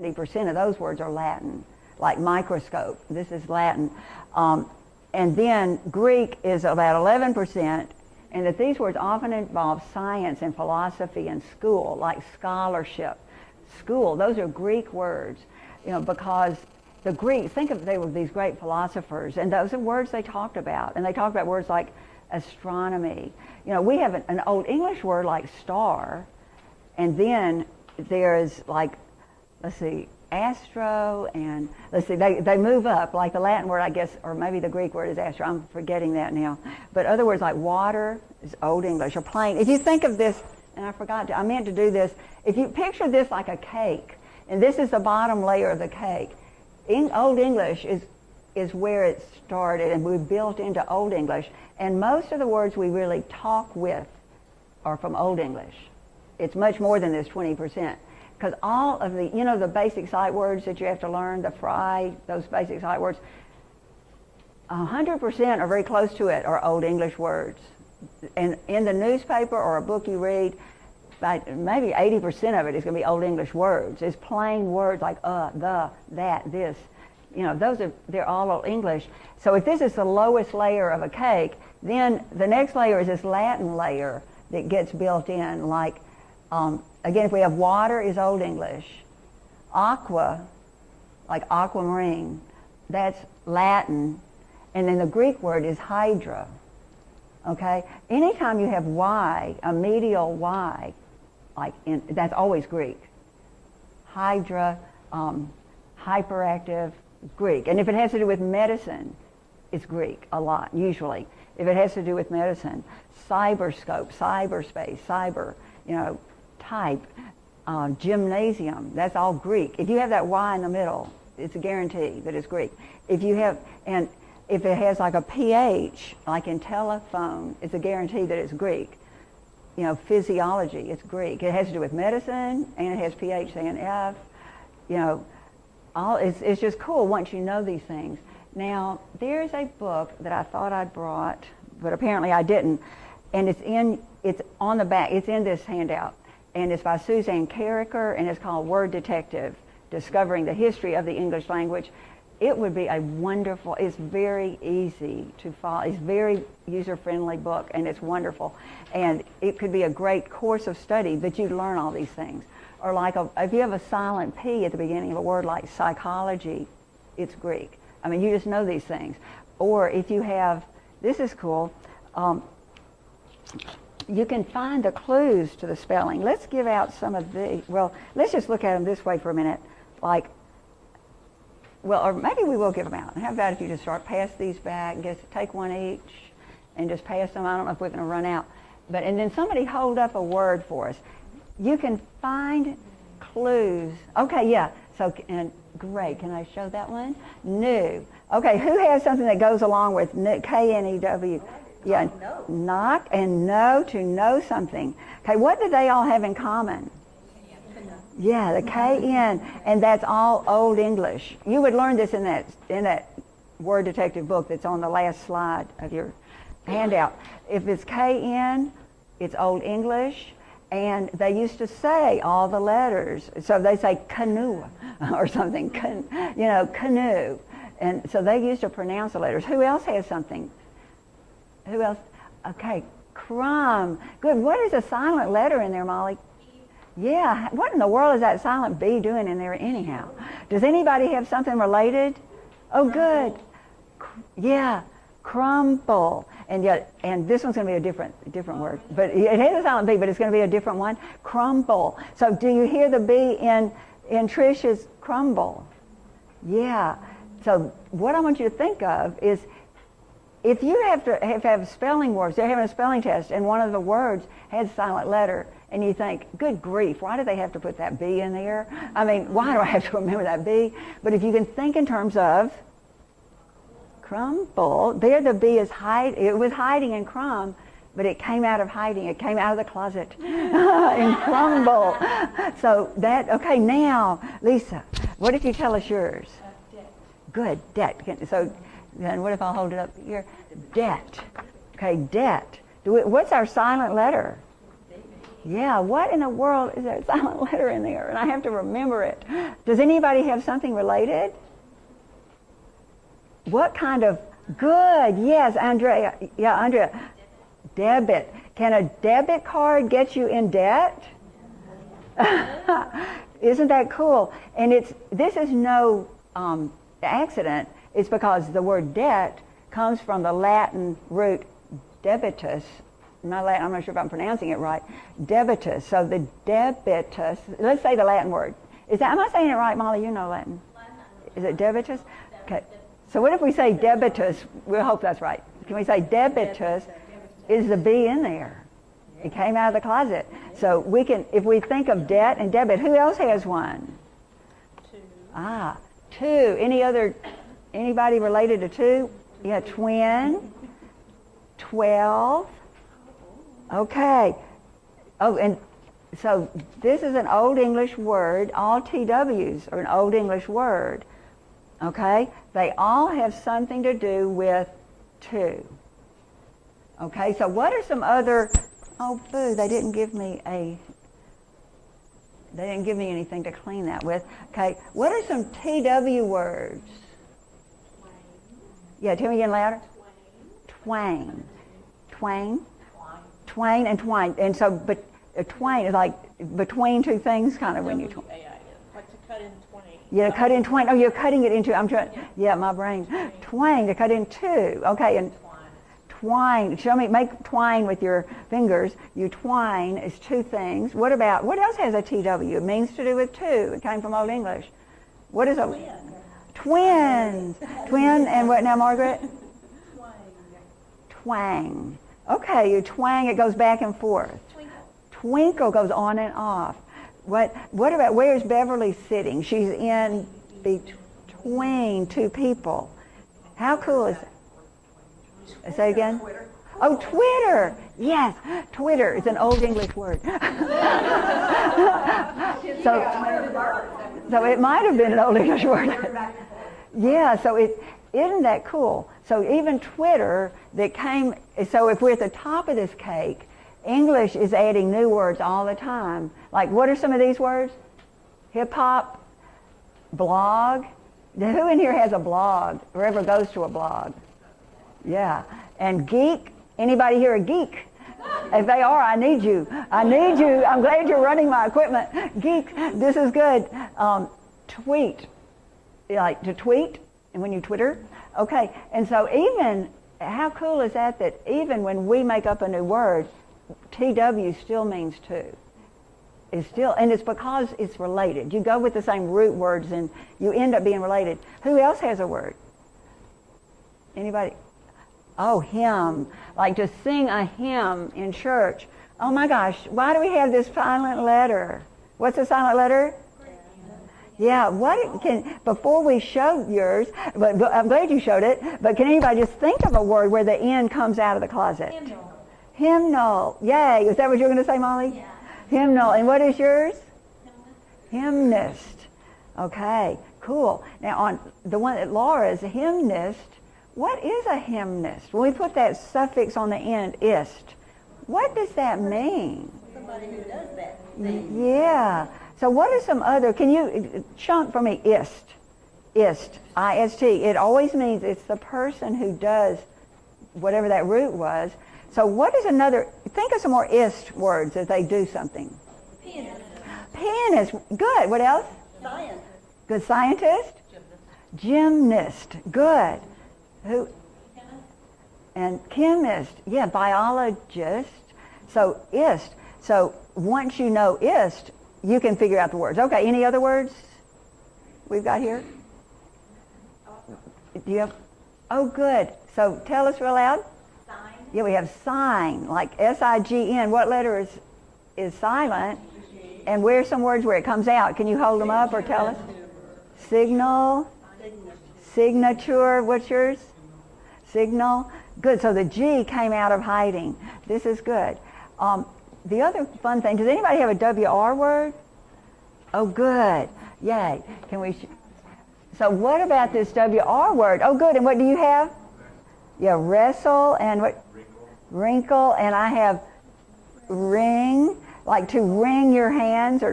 70% of those words are Latin, like microscope. This is Latin. And then Greek is about 11%, and that these words often involve science and philosophy and school, like scholarship, school. Those are Greek words, because the Greeks, think of, they were these great philosophers, and those are words they talked about. And they talked about words like astronomy. We have an Old English word like star, and then there's like, let's see, astro, and let's see, they move up, like the Latin word, I guess, or maybe the Greek word is astro. I'm forgetting that now. But other words like water is Old English, or plain. If you think of this, and I meant to do this, if you picture this like a cake, and this is the bottom layer of the cake, Old English is where it started, and we built into Old English. And most of the words we really talk with are from Old English. It's much more than this 20%. Because all of the, the basic sight words that you have to learn, the fry, those basic sight words, 100% or very close to it are Old English words. And in the newspaper or a book you read, maybe 80% of it is going to be Old English words. It's plain words like the, that, this. They're all Old English. So if this is the lowest layer of a cake, then the next layer is this Latin layer that gets built in, like, again, if we have water is Old English. Aqua, like aquamarine, that's Latin. And then the Greek word is hydra. Okay? Anytime you have Y, a medial Y, that's always Greek. Hydra, hyperactive, Greek. And if it has to do with medicine, it's Greek a lot, usually. If it has to do with medicine, cyberscope, cyberspace, cyber, type, gymnasium, that's all Greek. If you have that Y in the middle, it's a guarantee that it's Greek. If it has like a PH, like in telephone, it's a guarantee that it's Greek. Physiology, it's Greek. It has to do with medicine, and it has PH and F. It's just cool once you know these things. Now, there's a book that I thought I'd brought, but apparently I didn't, and it's on the back. It's in this handout. And it's by Suzanne Carricker, and it's called Word Detective, Discovering the History of the English Language. It would be a wonderful, it's very easy to follow. It's a very user-friendly book, and it's wonderful. And it could be a great course of study that you'd learn all these things. Or like, if you have a silent P at the beginning of a word like psychology, it's Greek. I mean, you just know these things. Or if you have, this is cool, you can find the clues to the spelling. Let's give out some of the, let's just look at them this way for a minute. Or maybe we will give them out. How about if you just pass these back, just take one each, and just pass them. I don't know if we're going to run out. And then somebody hold up a word for us. You can find clues. Okay, yeah. So, and great. Can I show that one? New. Okay, who has something that goes along with K-N-E-W? Yeah, knock and know, to know something. Okay, what do they all have in common? Yeah, the K-N, and that's all Old English. You would learn this in that Word Detective book that's on the last slide of your handout. If it's K-N, it's Old English, and they used to say all the letters. So they say canoe or something, canoe. And so they used to pronounce the letters. Who else has something? Who else? Okay, crumb. Good. What is a silent letter in there, Molly? Yeah. What in the world is that silent B doing in there anyhow? Does anybody have something related? Oh, good. Yeah. Crumble. And this one's going to be a different word. But it has a silent B, but it's going to be a different one. Crumble. So do you hear the B in Trish's crumble? Yeah. So what I want you to think of is, if you have to have spelling words, they're having a spelling test, and one of the words has a silent letter, and you think, good grief, why do they have to put that B in there? I mean, why do I have to remember that B? But if you can think in terms of crumble, there the B is it was hiding in crumb, but it came out of hiding. It came out of the closet in crumble. So okay, now, Lisa, what if you tell us yours? Debt. Good, debt. So then what if I hold it up here? Debt. Okay, debt. What's our silent letter? Yeah, what in the world is that silent letter in there? And I have to remember it. Does anybody have something related? What kind of, good, yes, Andrea. Yeah, Andrea. Debit. Can a debit card get you in debt? Isn't that cool? And this is no accident. It's because the word debt comes from the Latin root debitus. I'm not sure if I'm pronouncing it right. Debitus. So the debitus, let's say the Latin word. Am I saying it right, Molly? You know Latin. Is it debitus? Okay. So what if we say debitus? We'll hope that's right. Can we say debitus? Is the B in there? It came out of the closet. So we can, if we think of debt and debit, who else has one? 2. 2. Anybody related to 2? Yeah, twin. 12. Okay. Oh, and so this is an Old English word. All TWs are an Old English word. Okay? They all have something to do with 2. Okay, so what are some other, oh boo, they didn't give me anything to clean that with. Okay, what are some TW words? Twain. Yeah, tell me again louder. Twain. Twain. Twain and twine. And so, but twain is like between two things kind of when you twine. Like to cut in twain. Yeah, to cut in twain. Oh, you're cutting it into, I'm trying, yeah, my brain. Twain, to cut in 2. Okay, and twine. Show me, make twine with your fingers. You twine is 2 things. What else has a TW? It means to do with 2. It came from Old English. What is a twins? Twin and what now, Margaret? Twang. Okay, you twang, it goes back and forth. Twinkle goes on and off. What about, where's Beverly sitting? She's in between 2 people. How cool is that? Say again? Twitter. Oh, Twitter. Yes, Twitter is an Old English word. So it might have been an Old English word. Yeah, so isn't that cool? So even Twitter so if we're at the top of this cake, English is adding new words all the time. Like, what are some of these words? Hip hop, blog. Who in here has a blog or ever goes to a blog? Yeah. And geek. Anybody here a geek? If they are, I need you. I'm glad you're running my equipment. Geek, this is good. Tweet. Like to tweet, and when you Twitter. Okay. And so even, how cool is that even when we make up a new word, TW still means 2. And it's because it's related. You go with the same root words and you end up being related. Who else has a word? Anybody? Oh, hymn. Like to sing a hymn in church. Oh my gosh, why do we have this silent letter? What's a silent letter? Yeah, before we show yours, but I'm glad you showed it, but can anybody just think of a word where the N comes out of the closet? Hymnal. Hymnal. Yay. Is that what you're going to say, Molly? Yeah. Hymnal. And what is yours? Hymnist. Okay, cool. Now on the one at Laura's, hymnist, what is a hymnist? When we put that suffix on the end, ist, what does that mean? Somebody who does that. Yeah. So what are some other, can you chunk for me, ist, I-S-T. It always means it's the person who does whatever that root was. So what is another, think of some more ist words that they do something. Pianist. Good. What else? Science. Good. Scientist? Gymnast. Good. Who? And chemist. Yeah, biologist. So ist. So once you know ist, you can figure out the words. Okay, any other words we've got here? Do you have? Oh, good. So tell us real loud. Sign. Yeah, we have sign, like S-I-G-N. What letter is silent? And where's some words where it comes out? Can you hold them up or tell us? Signal. Signature. What's yours? Signal. Good. So the G came out of hiding. This is good. The other fun thing, does anybody have a WR word? Oh, good. Yay. Can we? So what about this WR word? Oh, good. And what do you have? Yeah, wrestle and what? Wrinkle. And I have ring. like to wring your hands or